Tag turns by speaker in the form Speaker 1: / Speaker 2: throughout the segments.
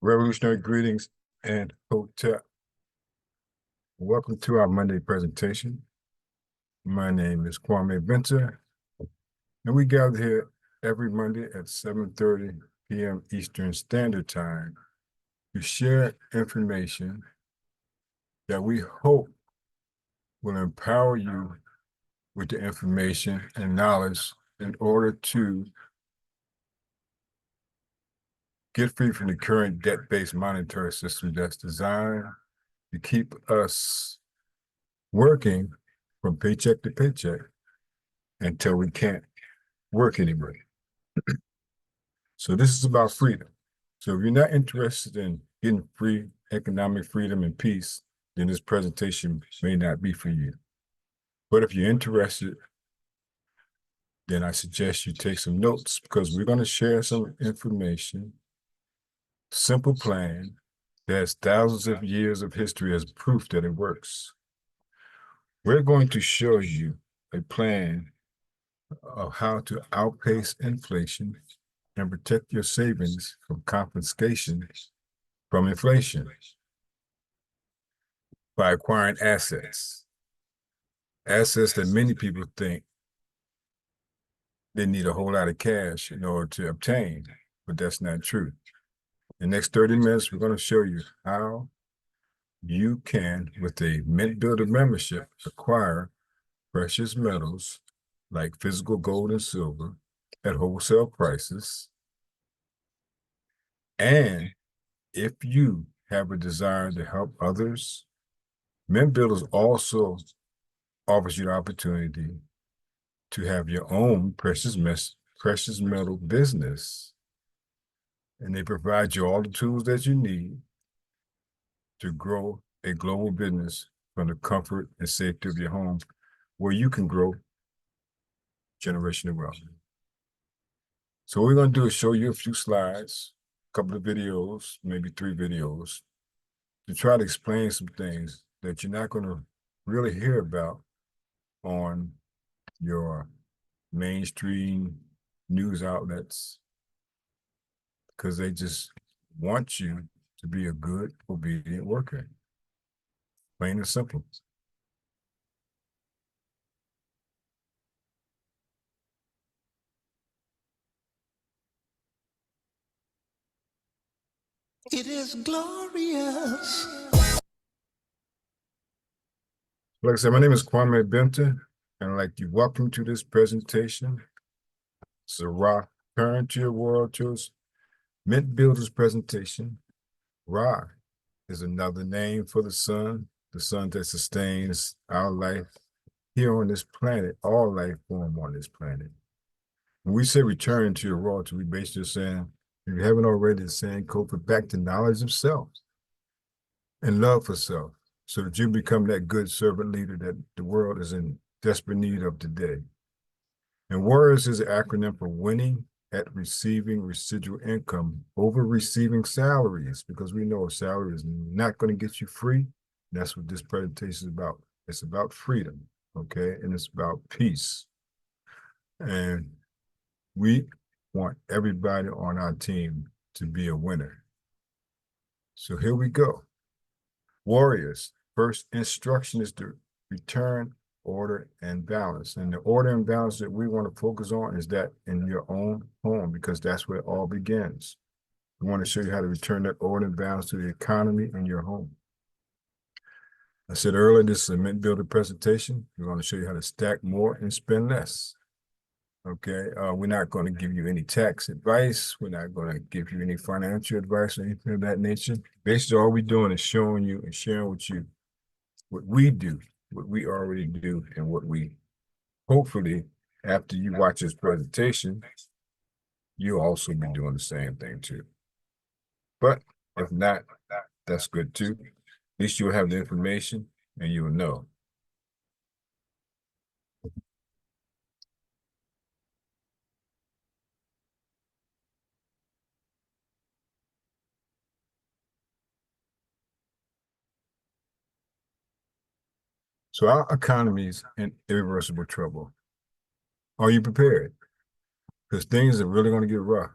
Speaker 1: Revolutionary greetings and hotel. Welcome to our Monday presentation. My name is Kwame Benter, and we gather here every Monday at 7:30 p.m. Eastern Standard Time to share information that we hope will empower you with the information and knowledge in order to get free from the current debt-based monetary system that's designed to keep us working from paycheck to paycheck until we can't work anymore. So this is about freedom. So if you're not interested in getting free economic freedom and peace, then this presentation may not be for you. But if you're interested, then I suggest you take some notes because we're going to share some information, simple plan that has thousands of years of history as proof that it works. We're going to show you a plan of how to outpace inflation and protect your savings from confiscation from inflation by acquiring assets. Assets that many people think they need a whole lot of cash in order to obtain, but that's not true. In the next 30 minutes, we're going to show you how you can, with a Mint Builder membership, acquire precious metals like physical gold and silver at wholesale prices. And if you have a desire to help others, Mint Builders also offers you the opportunity to have your own precious metal business. And they provide you all the tools that you need to grow a global business from the comfort and safety of your home, where you can grow generational wealth. So what we're going to do is show you a few slides, a couple of videos, maybe 3 videos, to try to explain some things that you're not going to really hear about on your mainstream news outlets, because they just want you to be a good, obedient worker. Plain and simple.
Speaker 2: It is glorious.
Speaker 1: Like I said, my name is Kwame Benter, and I'd like to welcome to this presentation. It's a Ra Turn to Your World Tours Mint Builders presentation. Ra is another name for the sun that sustains our life here on this planet, all life form on this planet. When we say return to your royalty, we basically saying, if you haven't already, it's saying cultivate back to knowledge of self and love for self, so that you become that good servant leader that the world is in desperate need of today. And WORS is an acronym for winning at receiving residual income over receiving salaries, because we know a salary is not going to get you free. That's what this presentation is about. It's about freedom, okay? And it's about peace. And we want everybody on our team to be a winner. So here we go. Warriors, first instruction is to return order and balance. And the order and balance that we want to focus on is that in your own home, because that's where it all begins. We want to show you how to return that order and balance to the economy in your home. I said earlier, this is a Mint Builder presentation. We're going to show you how to stack more and spend less. Okay, we're not going to give you any tax advice. We're not going to give you any financial advice or anything of that nature. Basically, all we're doing is showing you and sharing with you what we do, what we already do, and what we hopefully, after you watch this presentation, you'll also be doing the same thing too. But if not, that's good too. At least you'll have the information and you'll know. So our economy is in irreversible trouble. Are you prepared? Because things are really going to get rough.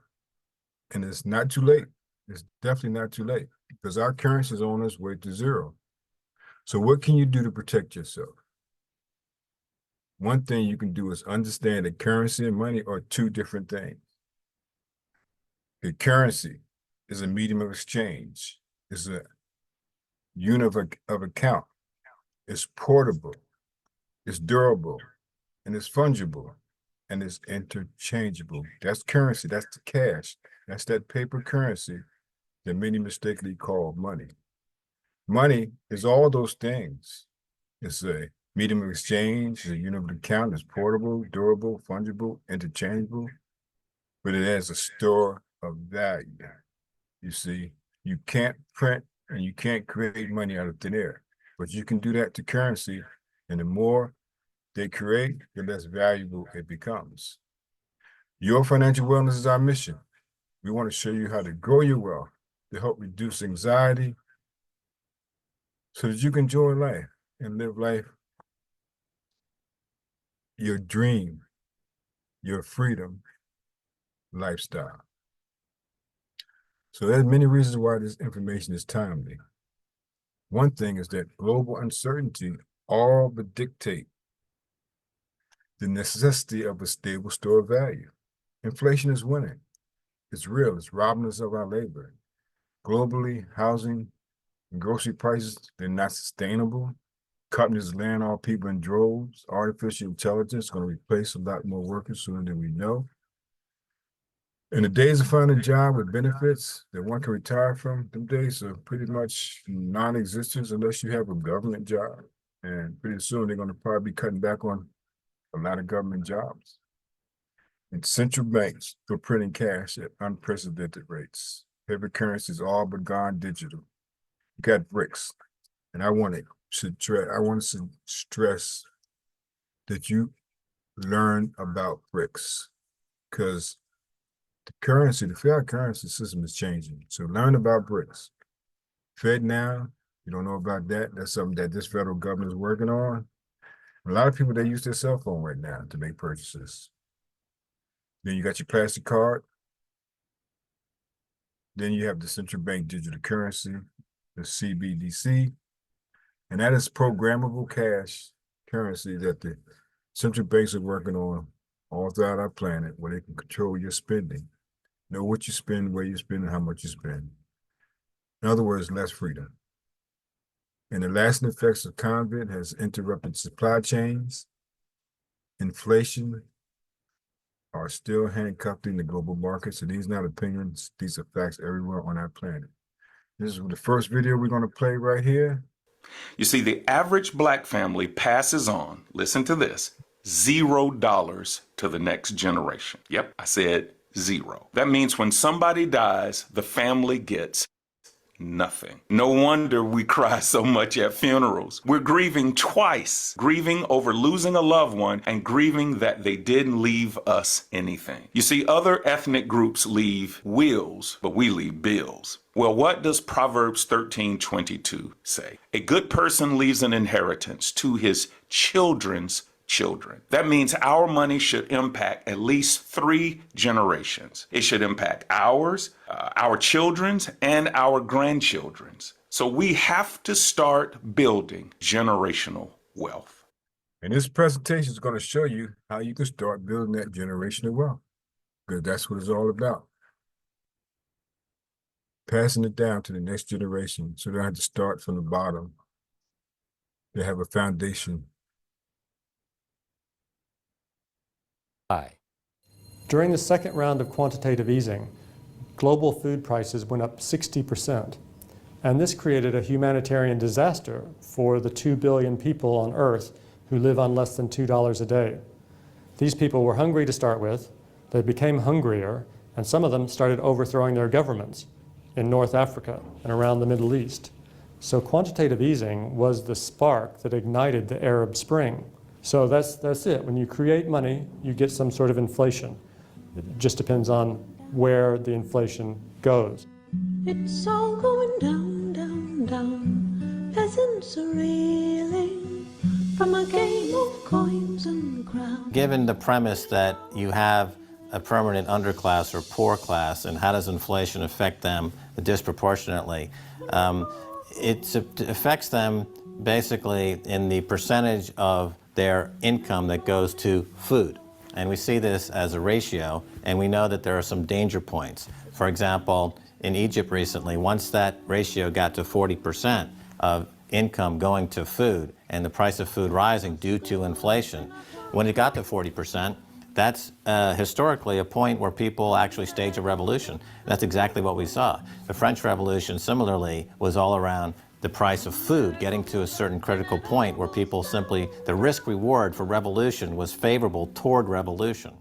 Speaker 1: And it's not too late. It's definitely not too late because our currency is on its way to zero. So what can you do to protect yourself? One thing you can do is understand that currency and money are two different things. The currency is a medium of exchange. It's a unit of account. It's portable. It's durable. And it's fungible. And it's interchangeable. That's currency. That's the cash. That's that paper currency that many mistakenly call money. Money is all those things. It's a medium of exchange, it's a unit of account, it's portable, durable, fungible, interchangeable, but it has a store of value. You see, you can't print and you can't create money out of thin air, but you can do that to currency, and the more they create, the less valuable it becomes. Your financial wellness is our mission. We want to show you how to grow your wealth to help reduce anxiety so that you can enjoy life and live life, your dream, your freedom lifestyle. So there's many reasons why this information is timely. One thing is that global uncertainty all but dictate the necessity of a stable store of value. Inflation is winning. It's real. It's robbing us of our labor. Globally, housing and grocery prices, they're not sustainable. Companies laying off people in droves. Artificial intelligence is going to replace a lot more workers sooner than we know. And the days of finding a job with benefits that one can retire from, them days are pretty much non-existent unless you have a government job. And pretty soon they're going to probably be cutting back on a lot of government jobs. And central banks are printing cash at unprecedented rates. Paper currency is all but gone digital. You got BRICS. And I want to stress that you learn about BRICS, because the fiat currency system is changing. So learn about BRICS. Fed now, you don't know about that. That's something that this federal government is working on. A lot of people, they use their cell phone right now to make purchases. Then you got your plastic card. Then you have the central bank digital currency, the CBDC, and that is programmable cash currency that the central banks are working on all throughout our planet, where they can control your spending, know what you spend, where you spend, and how much you spend. In other words, less freedom. And the lasting effects of COVID has interrupted supply chains. Inflation are still handcuffing the global markets. And these are not opinions, these are facts everywhere on our planet. This is the first video we're going to play right here.
Speaker 3: You see, the average black family passes on, listen to this, $0 to the next generation. Yep, I said zero. That means when somebody dies, the family gets nothing. No wonder we cry so much at funerals. We're grieving twice, grieving over losing a loved one and grieving that they didn't leave us anything. You see, other ethnic groups leave wills, but we leave bills. Well, what does Proverbs 13:22 say? A good person leaves an inheritance to his children's children. That means our money should impact at least 3 generations. It should impact ours, our children's, and our grandchildren's. So we have to start building generational wealth.
Speaker 1: And this presentation is going to show you how you can start building that generational wealth, because that's what it's all about. Passing it down to the next generation so they don't have to start from the bottom. They have a foundation.
Speaker 4: During the second round of quantitative easing, global food prices went up 60%. And this created a humanitarian disaster for the 2 billion people on Earth who live on less than $2 a day. These people were hungry to start with, they became hungrier, and some of them started overthrowing their governments in North Africa and around the Middle East. So quantitative easing was the spark that ignited the Arab Spring. So that's it. When you create money, you get some sort of inflation. It just depends on where the inflation goes.
Speaker 5: It's all going down, down, down. Peasants are reeling from a game of coins and crowns.
Speaker 6: Given the premise that you have a permanent underclass or poor class, and how does inflation affect them disproportionately. It affects them basically in the percentage of their income that goes to food. And we see this as a ratio, and we know that there are some danger points. For example, in Egypt recently, once that ratio got to 40% of income going to food and the price of food rising due to inflation, when it got to 40%, that's historically a point where people actually stage a revolution. That's exactly what we saw. The French Revolution, similarly, was all around the price of food getting to a certain critical point where people simply, the risk-reward for revolution was favorable toward revolution.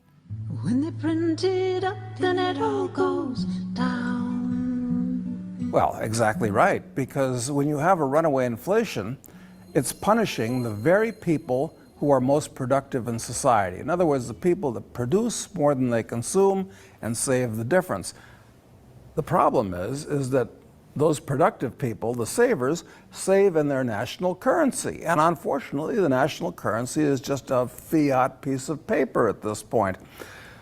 Speaker 5: When they print it up, then it all goes down.
Speaker 7: Well, exactly right, because when you have a runaway inflation, it's punishing the very people who are most productive in society. In other words, the people that produce more than they consume and save the difference. The problem is that those productive people, the savers, save in their national currency. And unfortunately, the national currency is just a fiat piece of paper at this point.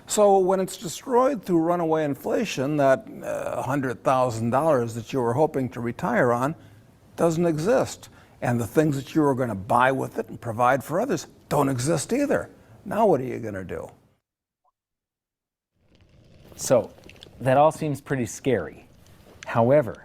Speaker 7: So when it's destroyed through runaway inflation, that $100,000 that you were hoping to retire on doesn't exist. And the things that you were going to buy with it and provide for others don't exist either. Now what are you going to do?
Speaker 8: So that all seems pretty scary. However,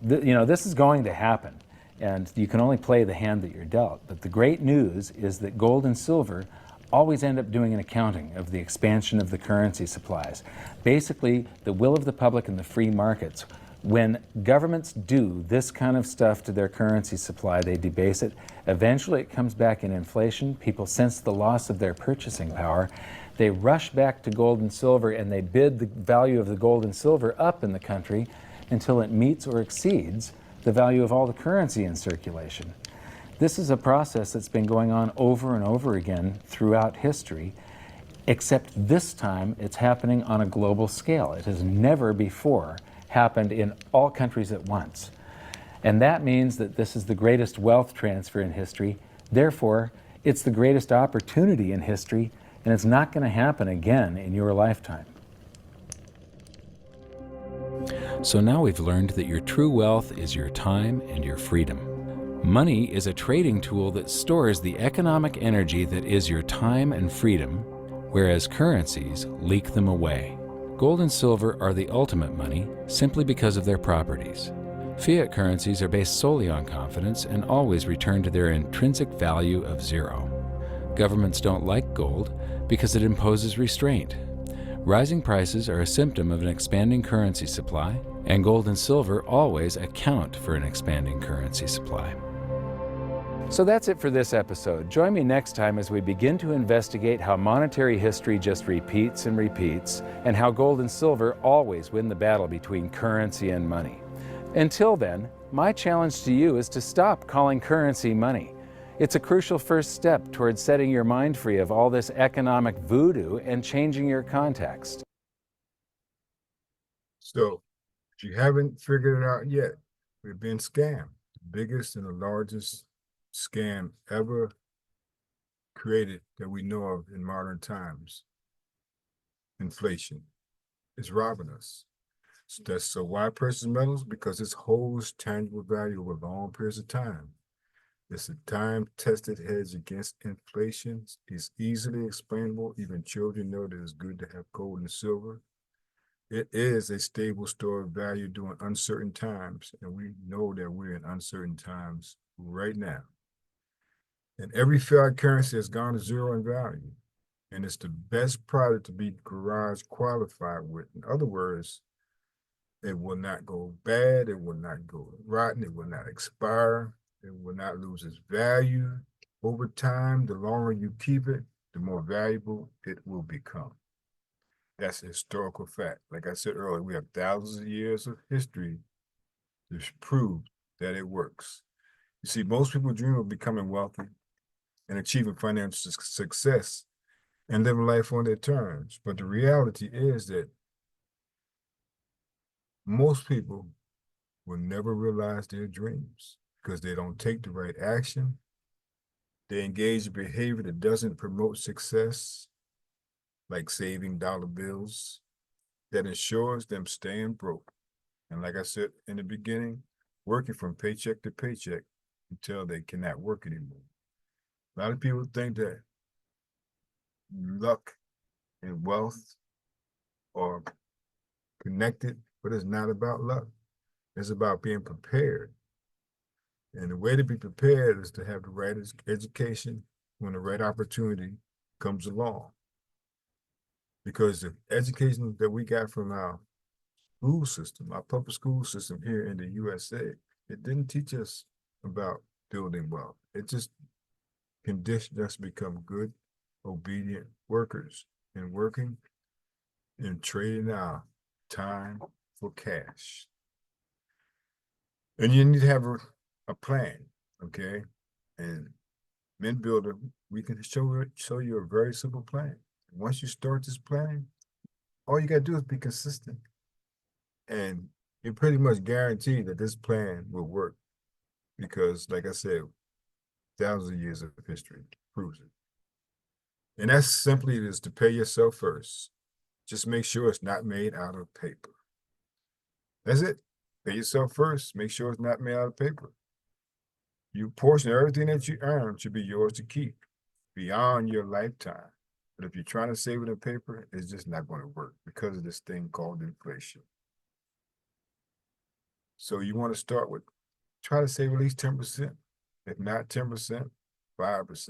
Speaker 8: this is going to happen, and you can only play the hand that you're dealt. But the great news is that gold and silver always end up doing an accounting of the expansion of the currency supplies. Basically, the will of the public and the free markets. When governments do this kind of stuff to their currency supply, they debase it. Eventually it comes back in inflation. People sense the loss of their purchasing power. They rush back to gold and silver, and they bid the value of the gold and silver up in the country until it meets or exceeds the value of all the currency in circulation. This is a process that's been going on over and over again throughout history, except this time it's happening on a global scale. It has never before happened in all countries at once. And that means that this is the greatest wealth transfer in history. Therefore, it's the greatest opportunity in history, and it's not going to happen again in your lifetime.
Speaker 9: So now we've learned that your true wealth is your time and your freedom. Money is a trading tool that stores the economic energy that is your time and freedom, whereas currencies leak them away. Gold and silver are the ultimate money simply because of their properties. Fiat currencies are based solely on confidence and always return to their intrinsic value of zero. Governments don't like gold because it imposes restraint. Rising prices are a symptom of an expanding currency supply, and gold and silver always account for an expanding currency supply.
Speaker 8: So that's it for this episode. Join me next time as we begin to investigate how monetary history just repeats and repeats, and how gold and silver always win the battle between currency and money. Until then, my challenge to you is to stop calling currency money. It's a crucial first step towards setting your mind free of all this economic voodoo and changing your context.
Speaker 1: So, if you haven't figured it out yet, we've been scammed. The biggest and the largest scam ever created that we know of in modern times. Inflation is robbing us. So why precious metals? Because it holds tangible value over long periods of time. It's a time-tested hedge against inflation. It's easily explainable. Even children know that it's good to have gold and silver. It is a stable store of value during uncertain times, and we know that we're in uncertain times right now. And every fiat currency has gone to zero in value, and it's the best product to be garage qualified with. In other words, it will not go bad, it will not go rotten, it will not expire, it will not lose its value. Over time, the longer you keep it, the more valuable it will become. That's a historical fact. Like I said earlier, we have thousands of years of history to prove that it works. You see, most people dream of becoming wealthy and achieving financial success and living life on their terms. But the reality is that most people will never realize their dreams because they don't take the right action. They engage in behavior that doesn't promote success, like saving dollar bills, that ensures them staying broke. And like I said in the beginning, working from paycheck to paycheck until they cannot work anymore. A lot of people think that luck and wealth are connected, but it's not about luck. It's about being prepared. And the way to be prepared is to have the right education when the right opportunity comes along. Because the education that we got from our school system, our public school system here in the USA, it didn't teach us about building wealth. It just conditioned us to become good, obedient workers and working and trading our time for cash. And you need to have a plan, okay? And Mint Builder, we can show you a very simple plan. Once you start this plan, all you gotta do is be consistent. And you're pretty much guaranteed that this plan will work because, like I said, thousands of years of history proves it. And that's simply is to pay yourself first. Just make sure it's not made out of paper. That's it. Pay yourself first. Make sure it's not made out of paper. You portion everything that you earn should be yours to keep beyond your lifetime. But if you're trying to save it in paper, it's just not going to work because of this thing called inflation. So you want to start with, try to save at least 10%. If not 10%, 5%.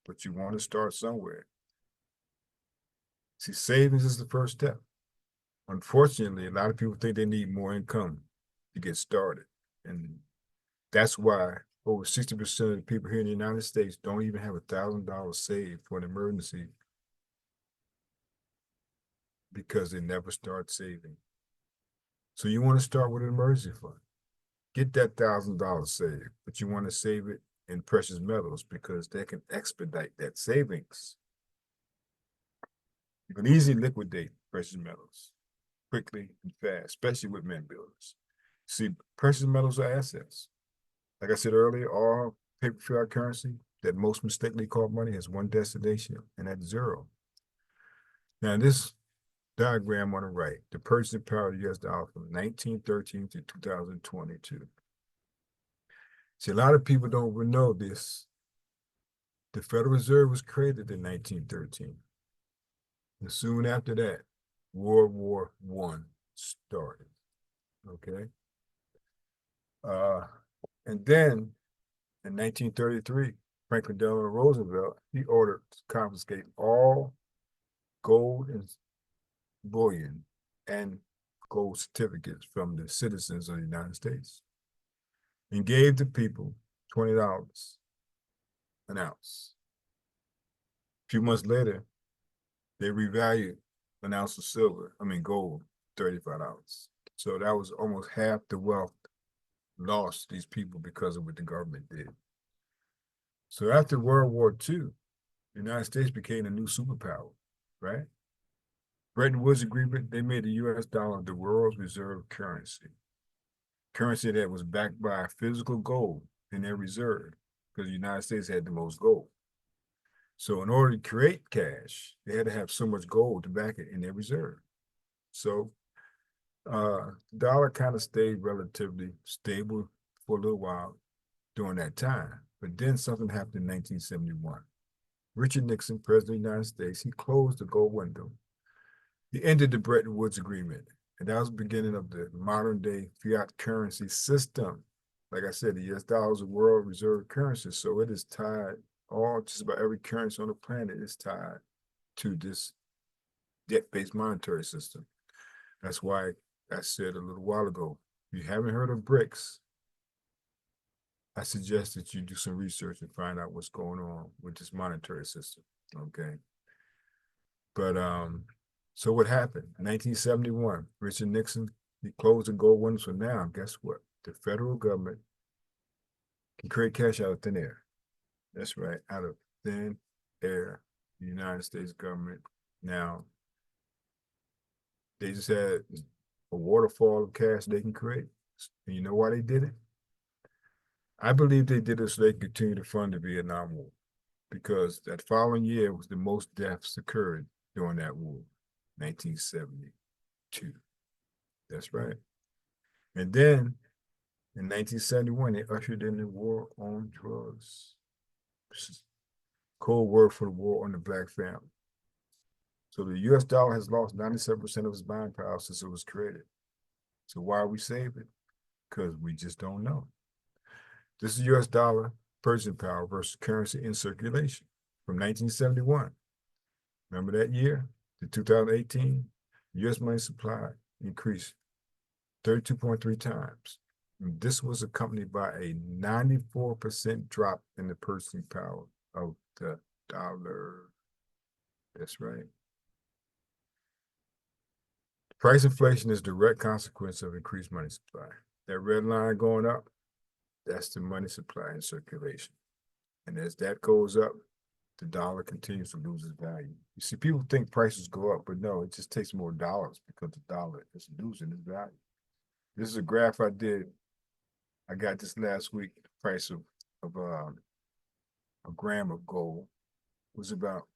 Speaker 1: But you want to start somewhere. See, savings is the first step. Unfortunately, a lot of people think they need more income to get started. And that's why over 60% of the people here in the United States don't even have $1,000 saved for an emergency because they never start saving. So you want to start with an emergency fund. Get that $1,000 saved, but you want to save it in precious metals because they can expedite that savings. You can easily liquidate precious metals quickly and fast, especially with Mint Builders. See, precious metals are assets. Like I said earlier, all paper fiat currency that most mistakenly called money has one destination, and that's zero. Now, this diagram on the right, the purchasing power of the US dollar from 1913 to 2022. See, a lot of people don't even know this. The Federal Reserve was created in 1913. And soon after that, World War I started. Okay. And then in 1933, Franklin Delano Roosevelt, he ordered to confiscate all gold and bullion and gold certificates from the citizens of the United States and gave the people $20 an ounce. A few months later, they revalued an ounce of gold, $35. So that was almost half the wealth lost these people because of what the government did. So after World War II, the United States became a new superpower, right? Bretton Woods Agreement, they made the US dollar the world's reserve currency. Currency that was backed by physical gold in their reserve, because the United States had the most gold. So in order to create cash, they had to have so much gold to back it in their reserve. So the dollar kind of stayed relatively stable for a little while during that time. But then something happened in 1971. Richard Nixon, President of the United States, he closed the gold window. He ended the Bretton Woods Agreement. And that was the beginning of the modern day fiat currency system. Like I said, the US dollar is a world reserve currency. So it is tied, just about every currency on the planet is tied to this debt-based monetary system. That's why I said a little while ago, if you haven't heard of BRICS, I suggest that you do some research and find out what's going on with this monetary system, okay? But so what happened? In 1971, Richard Nixon, he closed the gold window. So now, guess what? The federal government can create cash out of thin air. That's right, out of thin air. The United States government now, they just had a waterfall of cash they can create. And you know why they did it? I believe they did it so they could continue to fund the Vietnam War, because that following year was the most deaths occurred during that war, 1972. That's right. And then in 1971, they ushered in the war on drugs. This is code word for the war on the black family. So the US dollar has lost 97% of its buying power since it was created. So why are we saving? Because we just don't know. This is US dollar purchasing power versus currency in circulation from 1971. Remember that year to 2018? US money supply increased 32.3 times. And this was accompanied by a 94% drop in the purchasing power of the dollar. That's right. Price inflation is a direct consequence of increased money supply. That red line going up, that's the money supply in circulation. And as that goes up, the dollar continues to lose its value. You see, people think prices go up, but no, it just takes more dollars because the dollar is losing its value. This is a graph I did. I got this last week. The price of a gram of gold was about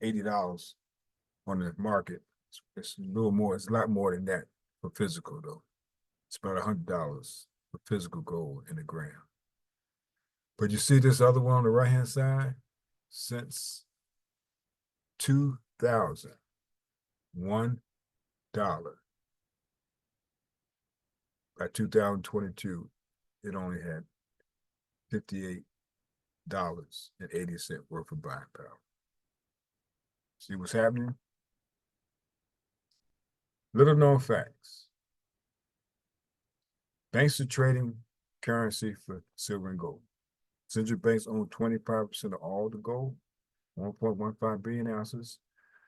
Speaker 1: $80 on the market. It's a little more, it's a lot more than that for physical though. It's about $100 for physical gold in a gram. But you see this other one on the right-hand side? Since 2000, $1. By 2022, it only had $58.80 worth of buying power. See what's happening? Little known facts. Banks are trading currency for silver and gold. Central banks own 25% of all the gold, 1.15 billion ounces.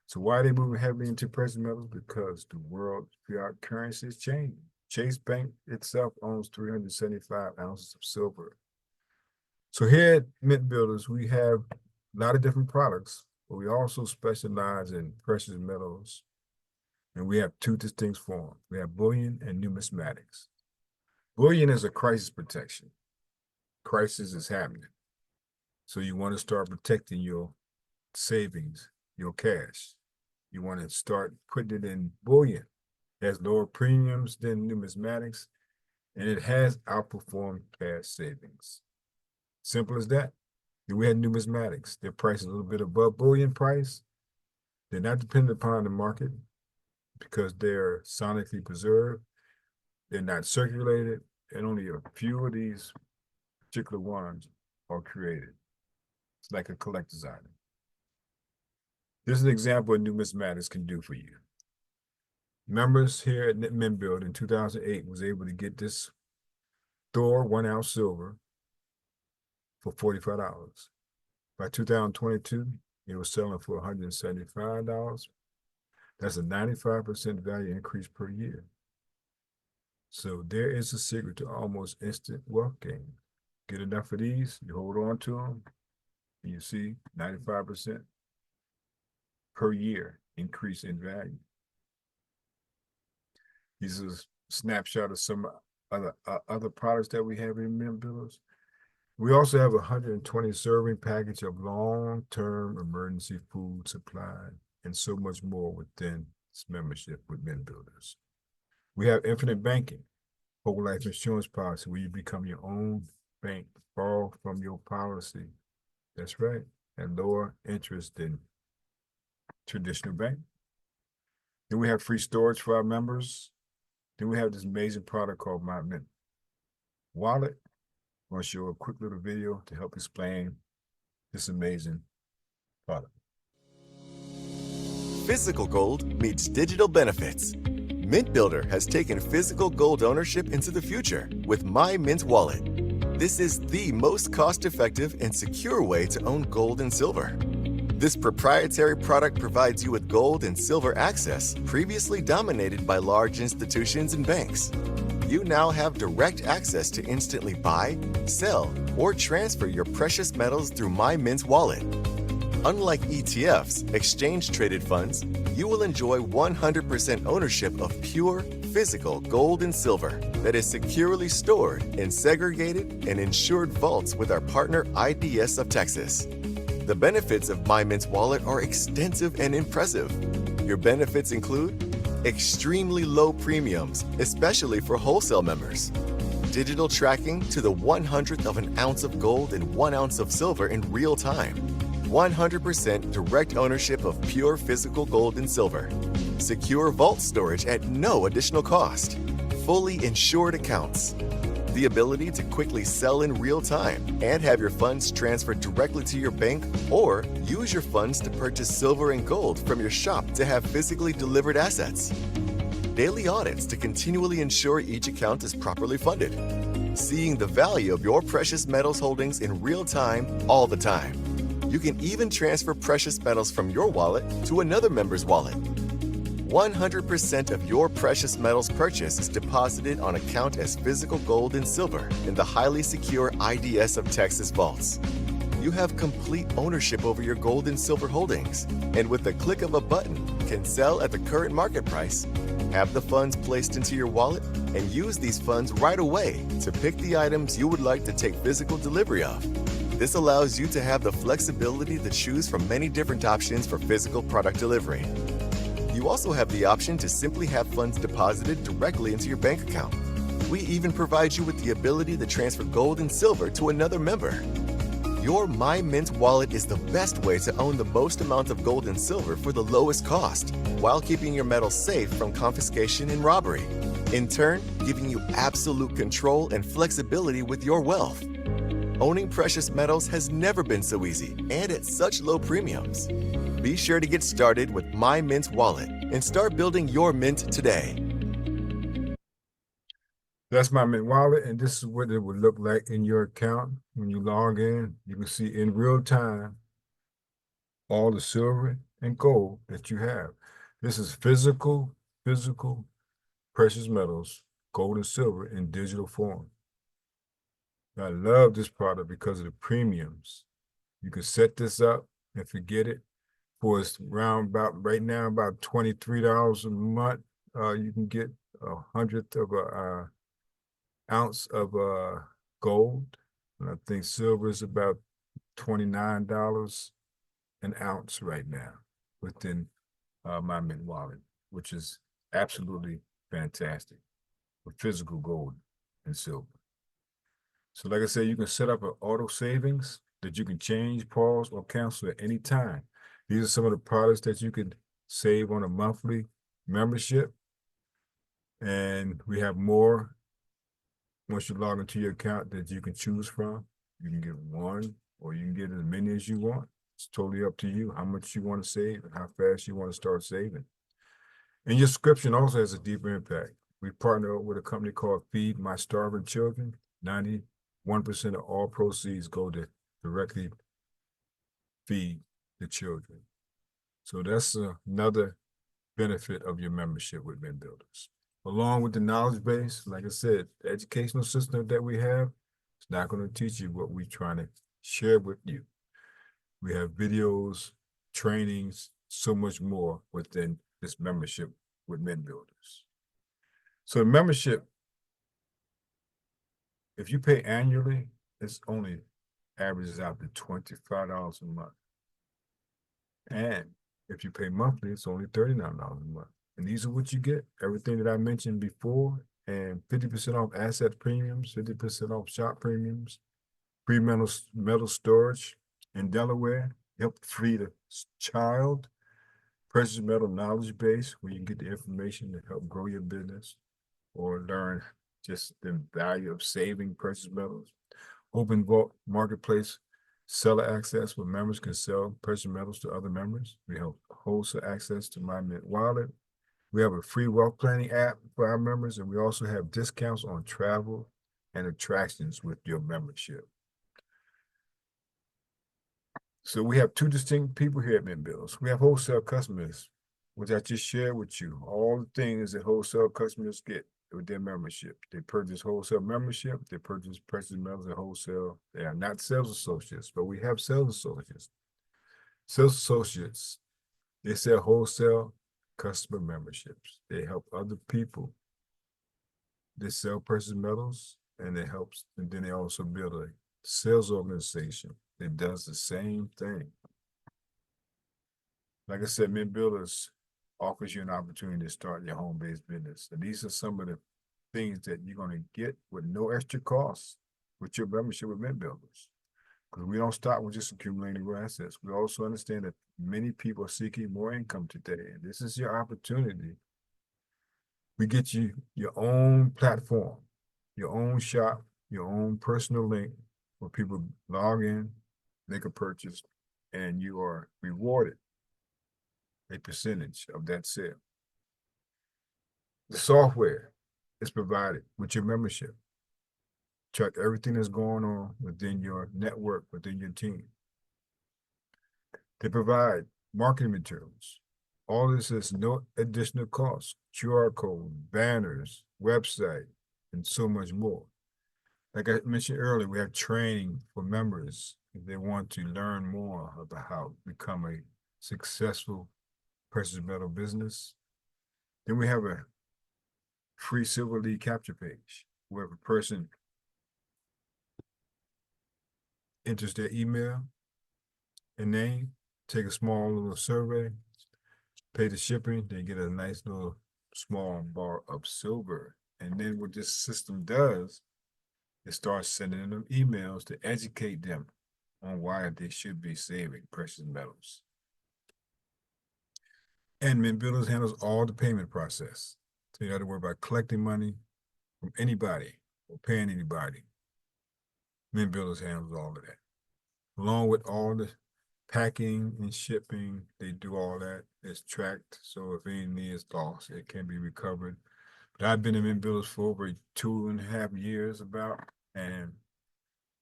Speaker 1: So why are they moving heavily into precious metals? Because the world fiat currency is changing. Chase Bank itself owns 375 ounces of silver. So here at Mint Builders, we have a lot of different products, but we also specialize in precious metals. And we have two distinct forms. We have bullion and numismatics. Bullion is a crisis protection. Crisis is happening. So you want to start protecting your savings, your cash. You want to start putting it in bullion. It has lower premiums than numismatics, and it has outperformed past savings. Simple as that. Then we had numismatics. Their price is a little bit above bullion price. They're not dependent upon the market because they're sonically preserved. They're not circulated, and only a few of these particular ones are created. It's like a collector's item. This is an example of what numismatics can do for you. Members here at Mint Build in 2008 was able to get this Thor 1 ounce silver for $45. By 2022, it was selling for $175. That's a 95% value increase per year. So there is a secret to almost instant wealth gain. Get enough of these, you hold on to them, and you see 95% per year increase in value. This is a snapshot of some other products that we have in Mint Builders. We also have a 120 serving package of long-term emergency food supply and so much more within this membership with Mint Builders. We have infinite banking, whole life insurance policy, where you become your own bank, borrow from your policy. That's right, at lower interest than traditional bank. Then we have free storage for our members. Then we have this amazing product called My Mint Wallet. I want to show a quick little video to help explain this amazing product.
Speaker 10: Physical gold meets digital benefits. Mint Builder has taken physical gold ownership into the future with My Mint Wallet. This is the most cost-effective and secure way to own gold and silver. This proprietary product provides you with gold and silver access previously dominated by large institutions and banks. You now have direct access to instantly buy, sell, or transfer your precious metals through My Mint Wallet. Unlike ETFs, exchange-traded funds, you will enjoy 100% ownership of pure, physical gold and silver that is securely stored in segregated and insured vaults with our partner IDS of Texas. The benefits of My Mint Wallet are extensive and impressive. Your benefits include extremely low premiums, especially for wholesale members, digital tracking to the 100th of an ounce of gold and 1 ounce of silver in real time, 100% direct ownership of pure physical gold and silver, secure vault storage at no additional cost, fully insured accounts, the ability to quickly sell in real time and have your funds transferred directly to your bank, or use your funds to purchase silver and gold from your shop to have physically delivered assets. Daily audits to continually ensure each account is properly funded. Seeing the value of your precious metals holdings in real time, all the time. You can even transfer precious metals from your wallet to another member's wallet. 100% of your precious metals purchase is deposited on account as physical gold and silver in the highly secure IDS of Texas vaults. You have complete ownership over your gold and silver holdings, and with the click of a button, can sell at the current market price, have the funds placed into your wallet, and use these funds right away to pick the items you would like to take physical delivery of. This allows you to have the flexibility to choose from many different options for physical product delivery. You also have the option to simply have funds deposited directly into your bank account. We even provide you with the ability to transfer gold and silver to another member. Your MyMint wallet is the best way to own the most amount of gold and silver for the lowest cost, while keeping your metals safe from confiscation and robbery. In turn, giving you absolute control and flexibility with your wealth. Owning precious metals has never been so easy and at such low premiums. Be sure to get started with MyMint wallet and start building your mint today.
Speaker 1: That's my Mint wallet, and this is what it would look like in your account. When you log in, you can see in real time all the silver and gold that you have. This is physical precious metals, gold and silver in digital form. I love this product because of the premiums. You can set this up and forget it. For it's around about right now about $23 a month. You can get 100th of a ounce of gold, and I think silver is about $29 an ounce right now within my Mint wallet, which is absolutely fantastic for physical gold and silver. So like I said, you can set up an auto savings that you can change, pause, or cancel at any time. These are some of the products that you can save on a monthly membership. And we have more once you log into your account that you can choose from. You can get one, or you can get as many as you want. It's totally up to you how much you want to save and how fast you want to start saving. And your subscription also has a deeper impact. We partner with a company called Feed My Starving Children. 91% of all proceeds go to directly feed the children. So that's another benefit of your membership with Mint Builders. Along with the knowledge base, like I said, the educational system that we have, it's not going to teach you what we're trying to share with you. We have videos, trainings, so much more within this membership with Mint Builders. So membership, if you pay annually, it's only averages out to $25 a month. And if you pay monthly, it's only $39 a month. And these are what you get, everything that I mentioned before, and 50% off asset premiums, 50% off shop premiums, free metal storage in Delaware, help free the child, precious metal knowledge base, where you can get the information to help grow your business or learn just the value of saving precious metals. Open vault marketplace, seller access where members can sell precious metals to other members. We have wholesale access to my Mint wallet. We have a free wealth planning app for our members, and we also have discounts on travel and attractions with your membership. So we have two distinct people here at Mint Builders. We have wholesale customers, which I just shared with you, all the things that wholesale customers get with their membership. They purchase wholesale membership, they purchase precious metals and wholesale. They are not sales associates, but we have sales associates. Sales associates, they sell wholesale customer memberships. They help other people. They sell precious metals, and it helps, and then they also build a sales organization that does the same thing. Like I said, Mint Builders offers you an opportunity to start your home-based business. And these are some of the things that you're going to get with no extra cost with your membership with Mint Builders. Because we don't stop with just accumulating raw assets. We also understand that many people are seeking more income today, and this is your opportunity. We get you your own platform, your own shop, your own personal link where people log in, make a purchase, and you are rewarded a percentage of that sale. The software is provided with your membership. Track everything that's going on within your network, within your team. They provide marketing materials. All this is no additional cost. QR code, banners, website, and so much more. Like I mentioned earlier, we have training for members if they want to learn more about how to become a successful precious metal business. Then we have a free silver lead capture page where if a person enters their email and name, take a small little survey, pay the shipping, they get a nice little small bar of silver. And then what this system does, it starts sending them emails to educate them on why they should be saving precious metals. And Mint Builders handles all the payment process. So you don't have to worry about collecting money from anybody or paying anybody. Mint Builders handles all of that. Along with all the packing and shipping, they do all that. It's tracked, so if anything is lost, it can be recovered. But I've been in Mint Builders for over 2.5 years about, and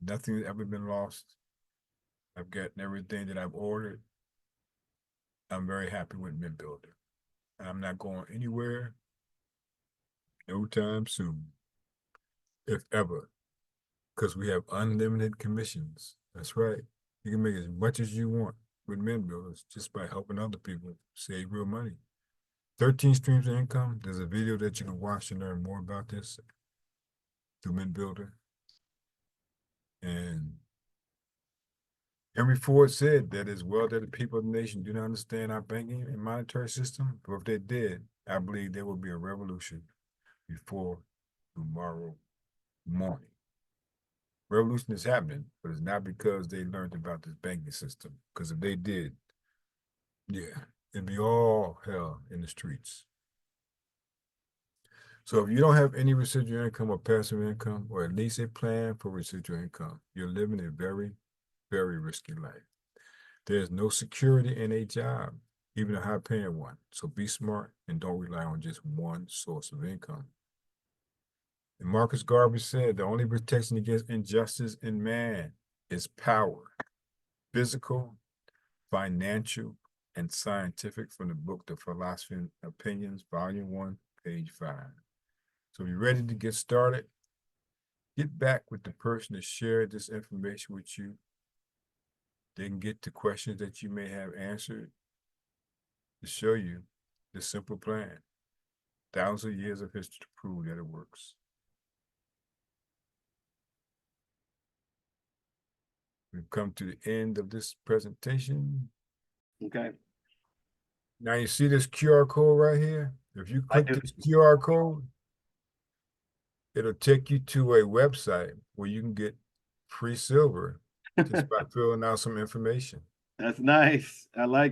Speaker 1: nothing has ever been lost. I've gotten everything that I've ordered. I'm very happy with Mint Builder. I'm not going anywhere no time soon, if ever, because we have unlimited commissions. That's right. You can make as much as you want with Mint Builders just by helping other people save real money. 13 streams of income. There's a video that you can watch to learn more about this through Mint Builder. And Henry Ford said that as well that the people of the nation do not understand our banking and monetary system, but if they did, I believe there will be a revolution before tomorrow morning. Revolution is happening, but it's not because they learned about this banking system. Because if they did, yeah, it'd be all hell in the streets. So if you don't have any residual income or passive income, or at least a plan for residual income, you're living a very, very risky life. There's no security in a job, even a high-paying one. So be smart and don't rely on just one source of income. And Marcus Garvey said the only protection against injustice in man is power, physical, financial, and scientific, from the book The Philosophy and Opinions, Volume 1, page 5. So if you're ready to get started, get back with the person that shared this information with you. They can get the questions that you may have answered to show you this simple plan. Thousands of years of history to prove that it works. We've come to the end of this presentation.
Speaker 11: Okay.
Speaker 1: Now you see this QR code right here? If you click
Speaker 11: do.
Speaker 1: this QR code, it'll take you to a website where you can get free silver just by filling out some information.
Speaker 11: That's nice. I like